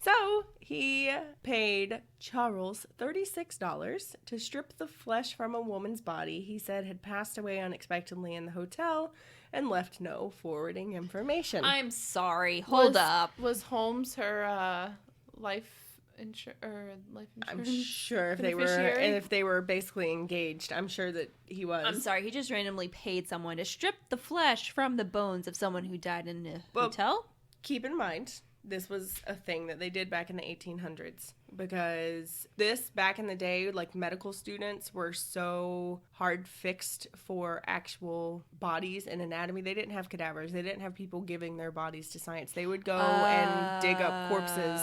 A: So he paid Charles $36 to strip the flesh from a woman's body he said had passed away unexpectedly in the hotel and left no forwarding information.
C: I'm sorry. Hold up.
B: Was Holmes her life insurance?
A: I'm sure
B: beneficiary?
A: if they were basically engaged, I'm sure that he was.
C: I'm sorry. He just randomly paid someone to strip the flesh from the bones of someone who died in a hotel?
A: Keep in mind, this was a thing that they did back in the 1800s because back in the day, like medical students were so hard fixed for actual bodies and anatomy. They didn't have cadavers. They didn't have people giving their bodies to science. They would go and dig up corpses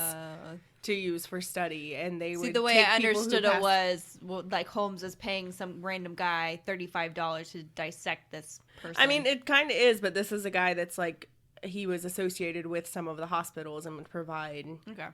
A: to use for study, and they would
C: See, the way
A: take
C: I
A: people who
C: understood it
A: passed-
C: was, well, like Holmes was paying some random guy $35 to dissect this person.
A: I mean, it kind of is, but this is a guy that's like, he was associated with some of the hospitals and would provide.
C: Okay.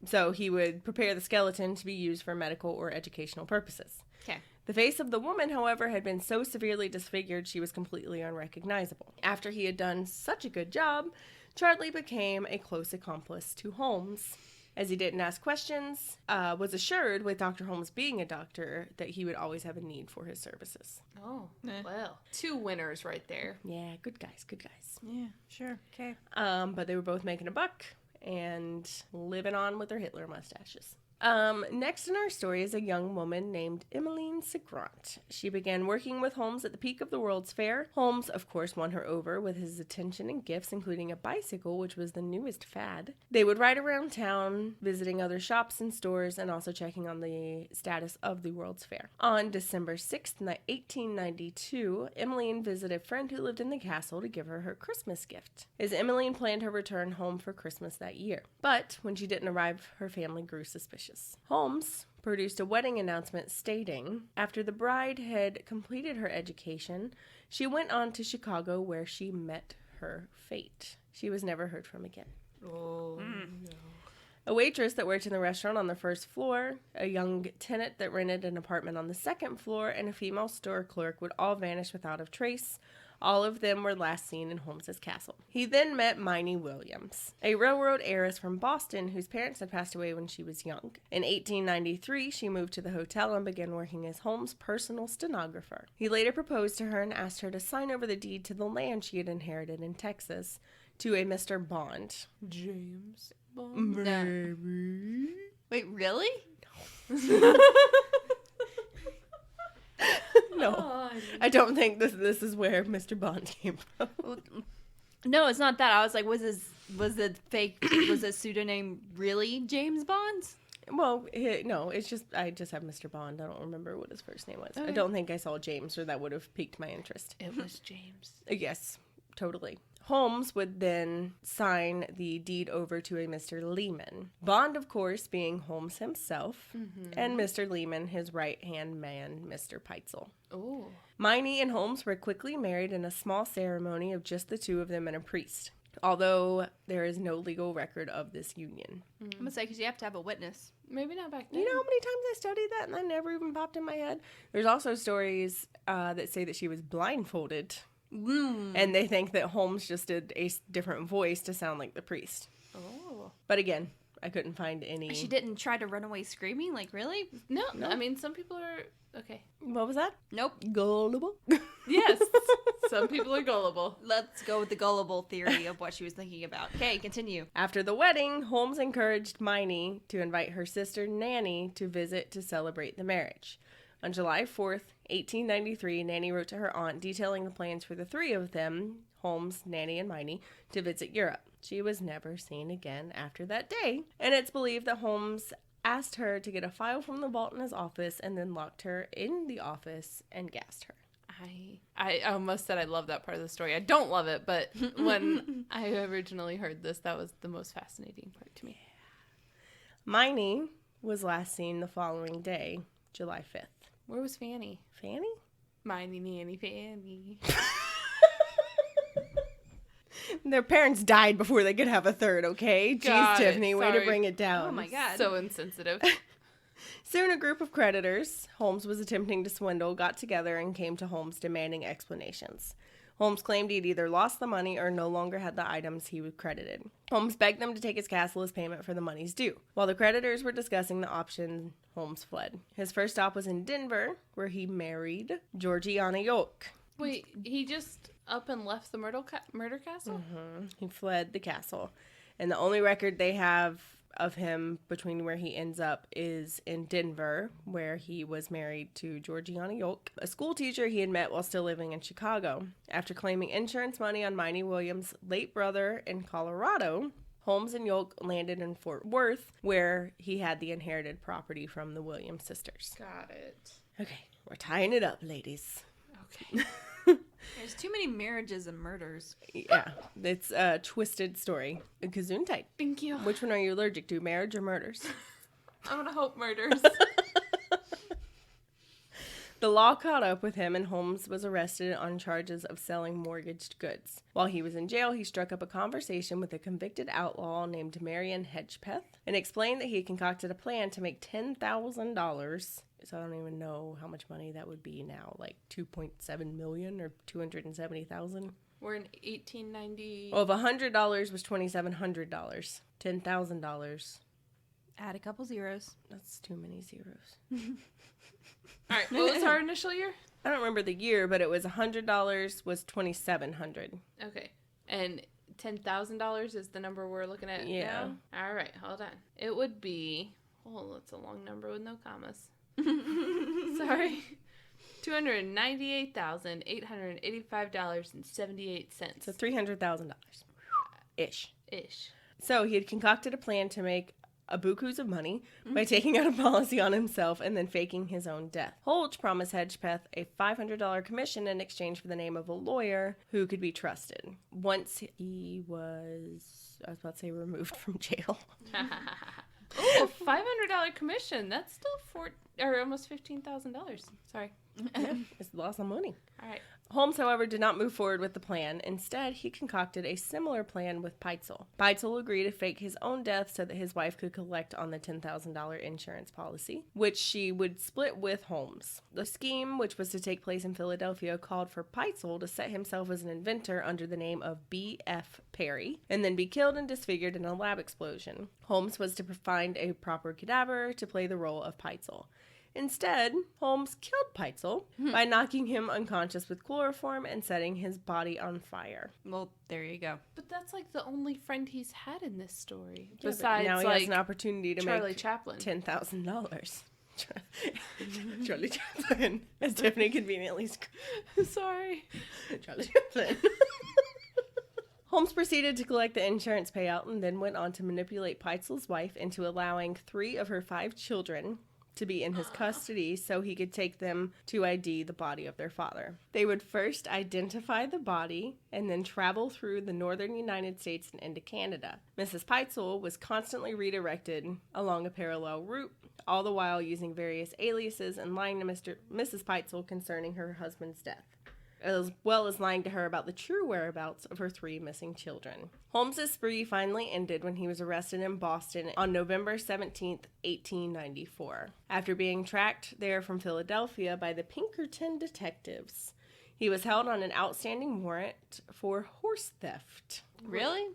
A: So he would prepare the skeleton to be used for medical or educational purposes.
C: Okay.
A: The face of the woman, however, had been so severely disfigured she was completely unrecognizable. After he had done such a good job, Charlie became a close accomplice to Holmes. As he didn't ask questions, was assured, with Dr. Holmes being a doctor, that he would always have a need for his services.
B: Oh, well. Two winners right there.
A: Yeah, good guys, good guys.
C: Yeah, sure. Okay.
A: But they were both making a buck and living on with their Hitler mustaches. Next in our story is a young woman named Emmeline Sigrant. She began working with Holmes at the peak of the World's Fair. Holmes, of course, won her over with his attention and gifts, including a bicycle, which was the newest fad. They would ride around town, visiting other shops and stores, and also checking on the status of the World's Fair. On December 6th, 1892, Emmeline visited a friend who lived in the castle to give her Christmas gift, as Emmeline planned her return home for Christmas that year. But when she didn't arrive, her family grew suspicious. Holmes produced a wedding announcement stating, after the bride had completed her education, she went on to Chicago where she met her fate. She was never heard from again.
B: Oh, no.
A: A waitress that worked in the restaurant on the first floor, a young tenant that rented an apartment on the second floor, and a female store clerk would all vanish without a trace. All of them were last seen in Holmes's castle. He then met Minnie Williams, a railroad heiress from Boston whose parents had passed away when she was young. In 1893, she moved to the hotel and began working as Holmes' personal stenographer. He later proposed to her and asked her to sign over the deed to the land she had inherited in Texas to a Mr. Bond.
B: James Bond.
C: No. Wait, really?
A: No, I don't think this is where Mr. Bond came from.
C: No, it's not that. I was like, was the pseudonym really James Bond?
A: Well, no, it's just, I just have Mr. Bond. I don't remember what his first name was.
C: Okay.
A: I don't think I saw James, or that would have piqued my interest.
B: It was James.
A: Yes, totally. Holmes would then sign the deed over to a Mr. Lehman. Bond, of course, being Holmes himself, and Mr. Lehman, his right-hand man, Mr. Peitzel.
B: Oh.
A: Miney and Holmes were quickly married in a small ceremony of just the two of them and a priest, although there is no legal record of this union.
C: I'm going to say, because you have to have a witness.
B: Maybe not back then.
A: You know how many times I studied that and that never even popped in my head? There's also stories that say that she was blindfolded, and they think that Holmes just did a different voice to sound like the priest.
B: Oh.
A: But again, I couldn't find any.
C: She didn't try to run away screaming? Like, really?
B: No, I mean, some people are... Okay.
A: What was that?
C: Nope.
A: Gullible?
B: Yes. Some people are gullible.
C: Let's go with the gullible theory of what she was thinking about. Okay, continue.
A: After the wedding, Holmes encouraged Miney to invite her sister Nanny to visit to celebrate the marriage. On July 4th, 1893, Nanny wrote to her aunt detailing the plans for the three of them, Holmes, Nanny, and Miney, to visit Europe. She was never seen again after that day, and it's believed that Holmes asked her to get a file from the vault in his office and then locked her in the office and gassed her.
B: I almost said I love that part of the story. I don't love it, but when I originally heard this, that was the most fascinating part to me.
A: Miney was last seen the following day, July 5th.
B: Where was Fanny?
A: Fanny?
B: Miney, Nanny, Fanny.
A: Their parents died before they could have a third, okay?
B: Got
A: Jeez,
B: it.
A: Tiffany, way to
B: Sorry.
A: bring it down.
C: Oh my God.
B: So insensitive.
A: Soon a group of creditors Holmes was attempting to swindle got together and came to Holmes demanding explanations. Holmes claimed he'd either lost the money or no longer had the items he was credited. Holmes begged them to take his castle as payment for the monies due. While the creditors were discussing the option, Holmes fled. His first stop was in Denver, where he married Georgiana York.
B: Wait, he just up and left the murder castle?
A: He fled the castle. And the only record they have of him between where he ends up is in Denver, where he was married to Georgiana York, a school teacher he had met while still living in Chicago. After claiming insurance money on Miney Williams' late brother in Colorado, Holmes and York landed in Fort Worth, where he had the inherited property from the Williams sisters.
B: Got it.
A: Okay, we're tying it up, ladies.
B: Okay.
C: There's too many marriages and murders.
A: Yeah, it's a twisted story. Gesundheit.
B: Thank you.
A: Which one are you allergic to, marriage or murders?
B: I'm gonna hope murders.
A: The law caught up with him and Holmes was arrested on charges of selling mortgaged goods. While he was in jail, he struck up a conversation with a convicted outlaw named Marion Hedgepeth and explained that he had concocted a plan to make $10,000. So I don't even know how much money that would be now, like $2.7 million or $270,000.
B: We're in 1890.
A: Well, if $100 was $2,700, $10,000.
C: Add a couple zeros.
A: That's too many zeros.
B: All right, what was our initial year?
A: I don't remember the year, but it was $100 was $2,700.
B: Okay, and $10,000 is the number we're looking at
A: Yeah.
B: now? All right, hold on. It would be, oh, that's a long number with no commas. Sorry. $298,885.78.
A: So $300,000 ish.
B: Ish.
A: So he had concocted a plan to make a bukus of money by taking out a policy on himself and then faking his own death. Holtz promised Hedgepeth a $500 commission in exchange for the name of a lawyer who could be trusted. Once he was, I was about to say, removed from jail.
B: Oh, $500 commission. That's still almost $15,000. Sorry.
A: Yeah, it's lots of money.
B: All right.
A: Holmes, however, did not move forward with the plan. Instead, he concocted a similar plan with Peitzel. Peitzel agreed to fake his own death so that his wife could collect on the $10,000 insurance policy, which she would split with Holmes. The scheme, which was to take place in Philadelphia, called for Peitzel to set himself as an inventor under the name of B.F. Perry, and then be killed and disfigured in a lab explosion. Holmes was to find a proper cadaver to play the role of Peitzel. Instead, Holmes killed Peitzel by knocking him unconscious with chloroform and setting his body on fire.
C: Well, there you go.
B: But that's like the only friend he's had in this story.
A: Yeah,
B: Besides,
A: now he
B: like,
A: has an opportunity to
B: Charlie
A: make
B: Chaplin.
A: $10,000. Charlie Chaplin, as Tiffany conveniently
B: Sorry.
A: Charlie Chaplin. Holmes proceeded to collect the insurance payout and then went on to manipulate Peitzel's wife into allowing 3 of her 5 children to be in his custody so he could take them to ID the body of their father. They would first identify the body and then travel through the northern United States and into Canada. Mrs. Peitzel was constantly redirected along a parallel route, all the while using various aliases and lying to Mrs. Peitzel concerning her husband's death, as well as lying to her about the true whereabouts of her 3 missing children. Holmes's spree finally ended when he was arrested in Boston on November 17th, 1894, after being tracked there from Philadelphia by the Pinkerton detectives. He was held on an outstanding warrant for horse theft.
C: Really?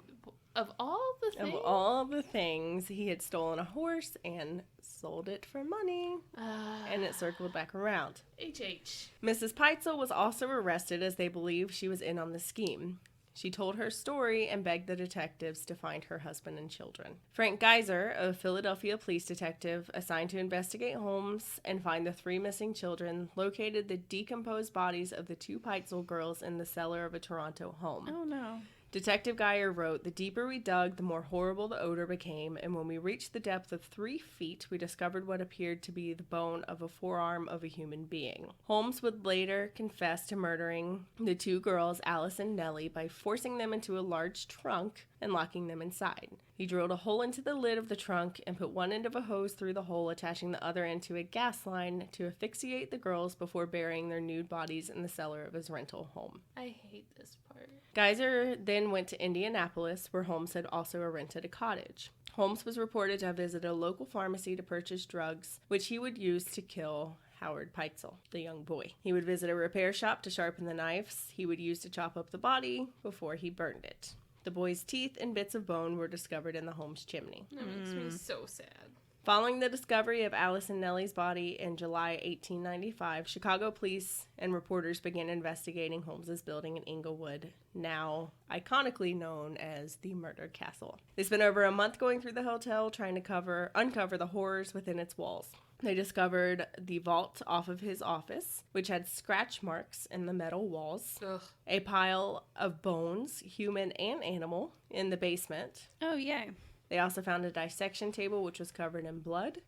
B: Of all the things?
A: Of all the things, he had stolen a horse and sold it for money, and it circled back around.
B: HH.
A: Mrs. Peitzel was also arrested as they believed she was in on the scheme. She told her story and begged the detectives to find her husband and children. Frank Geyser, a Philadelphia police detective assigned to investigate Holmes and find the 3 missing children, located the decomposed bodies of the 2 Peitzel girls in the cellar of a Toronto home.
C: Oh, no.
A: Detective Geyer wrote, "The deeper we dug, the more horrible the odor became, and when we reached the depth of 3 feet, we discovered what appeared to be the bone of a forearm of a human being." Holmes would later confess to murdering the 2 girls, Alice and Nellie, by forcing them into a large trunk and locking them inside. He drilled a hole into the lid of the trunk and put one end of a hose through the hole, attaching the other end to a gas line to asphyxiate the girls before burying their nude bodies in the cellar of his rental home.
B: I hate this part.
A: Geyser then went to Indianapolis, where Holmes had also rented a cottage. Holmes was reported to have visited a local pharmacy to purchase drugs, which he would use to kill Howard Peitzel, the young boy. He would visit a repair shop to sharpen the knives he would use to chop up the body before he burned it. The boy's teeth and bits of bone were discovered in the Holmes chimney.
B: That makes me so sad.
A: Following the discovery of Alice and Nellie's body in July 1895, Chicago police and reporters began investigating Holmes's building in Englewood, now iconically known as the Murder Castle. They spent over a month going through the hotel trying to uncover the horrors within its walls. They discovered the vault off of his office, which had scratch marks in the metal walls,
B: Ugh.
A: a pile of bones, human and animal, in the basement.
C: Oh, yay.
A: They also found a dissection table which was covered in blood,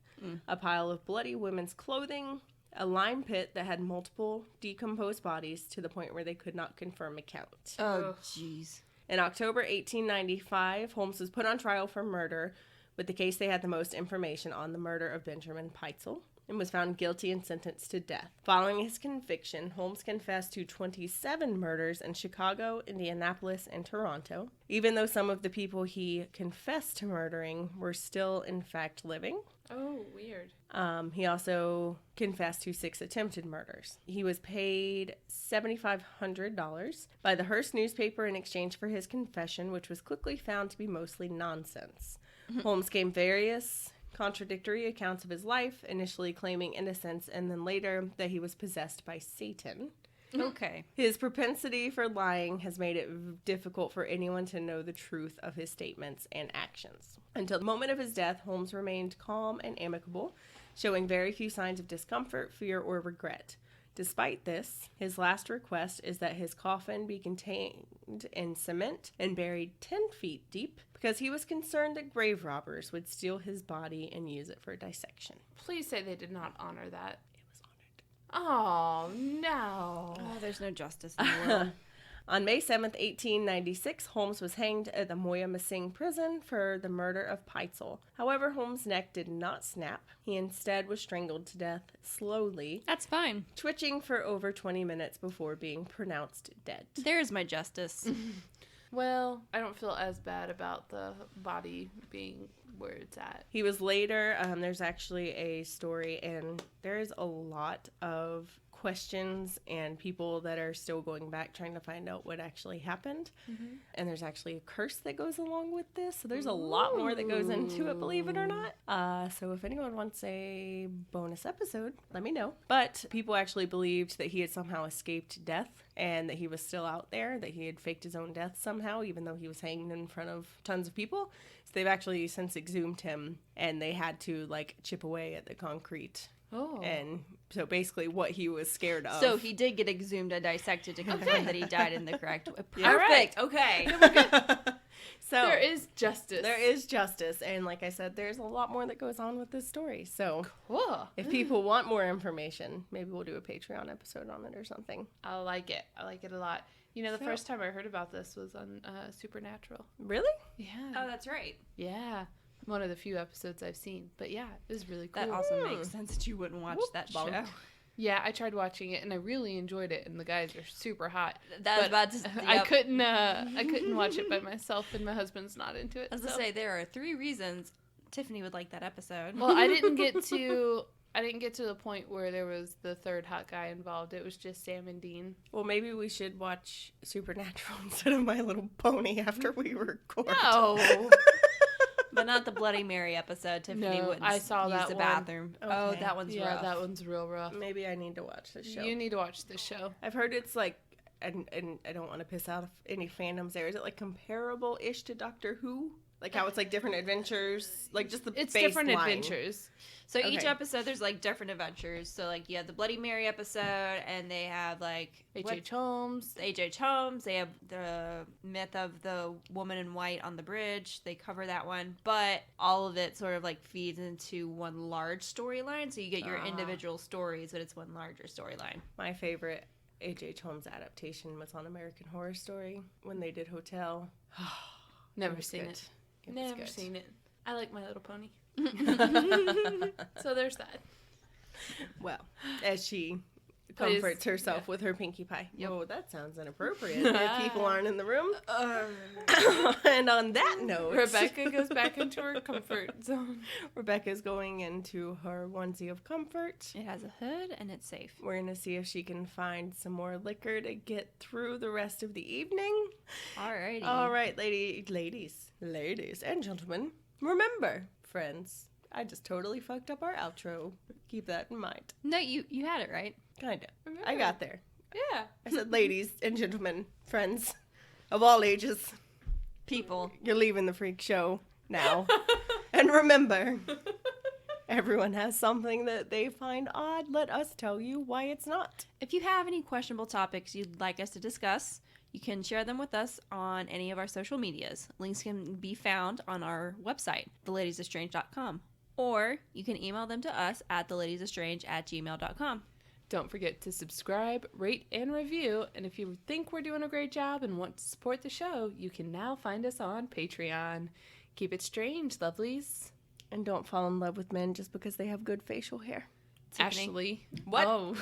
A: a pile of bloody women's clothing, a lime pit that had multiple decomposed bodies to the point where they could not confirm a count.
C: Oh, jeez.
A: In October 1895, Holmes was put on trial for murder, with the case they had the most information on, the murder of Benjamin Peitzel, and was found guilty and sentenced to death. Following his conviction, Holmes confessed to 27 murders in Chicago, Indianapolis, and Toronto, even though some of the people he confessed to murdering were still, in fact, living.
B: Oh, weird.
A: He also confessed to 6 attempted murders. He was paid $7,500 by the Hearst newspaper in exchange for his confession, which was quickly found to be mostly nonsense. Holmes gave various contradictory accounts of his life, initially claiming innocence and then later that he was possessed by Satan.
C: Okay.
A: His propensity for lying has made it difficult for anyone to know the truth of his statements and actions. Until the moment of his death, Holmes remained calm and amicable, showing very few signs of discomfort, fear, or regret. Despite this, his last request is that his coffin be contained in cement and buried 10 feet deep, because he was concerned that grave robbers would steal his body and use it for dissection.
B: Please say they did not honor that.
A: It was honored.
B: Oh, no.
C: Oh, there's no justice in the world.
A: On May 7th, 1896, Holmes was hanged at the Moyamensing prison for the murder of Peitzel. However, Holmes' neck did not snap. He instead was strangled to death slowly,
C: That's fine.
A: twitching for over 20 minutes before being pronounced dead.
C: There's my justice.
B: Well, I don't feel as bad about the body being where it's at.
A: He was later, there's actually a story, and there's a lot of questions and people that are still going back trying to find out what actually happened. And there's actually a curse that goes along with this, so there's a lot more that goes into it, believe it or not. So if anyone wants a bonus episode, let me know. But people actually believed that he had somehow escaped death and that he was still out there, that he had faked his own death somehow, even though he was hanging in front of tons of people. So they've actually since exhumed him, and they had to like chip away at the concrete.
B: Oh.
A: And so basically what he was scared of.
C: So he did get exhumed and dissected to confirm that he died in the correct way.
A: Yeah.
C: Perfect. Okay.
A: So
B: There is justice.
A: there is justice, and like I said, there's a lot more that goes on with this story. So
B: Cool.
A: if people want more information, maybe we'll do a Patreon episode on it or something.
B: I like it. I like it a lot. You know, the
A: So-
B: first time I heard about this was on Supernatural.
A: Really?
B: Yeah.
C: Oh, that's right.
B: Yeah. One of the few episodes I've seen. But yeah, it was really cool.
C: That also makes sense that you wouldn't watch
A: Whoop,
C: that
A: bonk.
C: show.
B: Yeah, I tried watching it and I really enjoyed it, and the guys are super hot.
C: That was
B: But
C: about to.
B: I
C: yep.
B: couldn't watch it by myself, and my husband's not into it.
C: I was gonna
B: so-
C: say there are 3 reasons Tiffany would like that episode.
B: Well, I didn't get to the point where there was the third hot guy involved. It was just Sam and Dean.
A: Well, maybe we should watch Supernatural instead of My Little Pony after we record.
B: No.
C: But not the Bloody Mary episode. Tiffany
B: No,
C: wouldn't
B: I saw
C: use
B: that
C: the
B: one.
C: bathroom. Oh,
A: Okay.
C: that one's
B: Yeah,
C: rough.
B: that one's real rough.
A: Maybe I need to watch the show.
B: You need to watch the show.
A: I've heard it's like, and I don't want to piss out any fandoms there. Is it like comparable-ish to Doctor Who? Like how it's like different adventures, like just the
B: It's
A: baseline.
B: different adventures.
C: So each
A: Okay.
C: episode, there's like different adventures. So like you have the Bloody Mary episode, and they have like
B: H.H. Holmes.
C: H.H. Holmes. They have the myth of the woman in white on the bridge. They cover that one, but all of it sort of like feeds into one large storyline. So you get your individual stories, but it's one larger storyline.
A: My favorite H.H. Holmes adaptation was on American Horror Story when they did Hotel.
B: Never
A: was
B: seen
A: good.
B: it.
A: It was
B: Never
A: good.
B: seen it. I like My Little Pony. So there's that.
A: Well, as she
B: Please.
A: comforts herself
B: Yeah.
A: with her Pinkie Pie.
C: Yep.
A: Oh, that sounds inappropriate if people aren't in the room.
B: Uh.
A: And on that note,
B: Rebecca goes back into her comfort zone.
A: Rebecca's going into her onesie of comfort.
C: It has a hood and it's safe.
A: We're going to see if she can find some more liquor to get through the rest of the evening.
C: Alrighty.
A: All right, ladies, and gentlemen, remember, friends, I just totally fucked up our outro. Keep that in mind.
C: No, you had it right.
A: Kinda. I got there.
B: Yeah.
A: I said, ladies and gentlemen, friends of all ages,
C: People.
A: you're leaving the freak show now. And remember, everyone has something that they find odd. Let us tell you why it's not.
C: If you have any questionable topics you'd like us to discuss, you can share them with us on any of our social medias. Links can be found on our website, theladiesestrange.com. Or you can email them to us at theladiesestrange@gmail.com.
B: Don't forget to subscribe, rate, and review. And if you think we're doing a great job and want to support the show, you can now find us on Patreon. Keep it strange, lovelies.
A: And don't fall in love with men just because they have good facial hair.
C: Tiffany.
B: Ashley.
A: What?
B: Oh.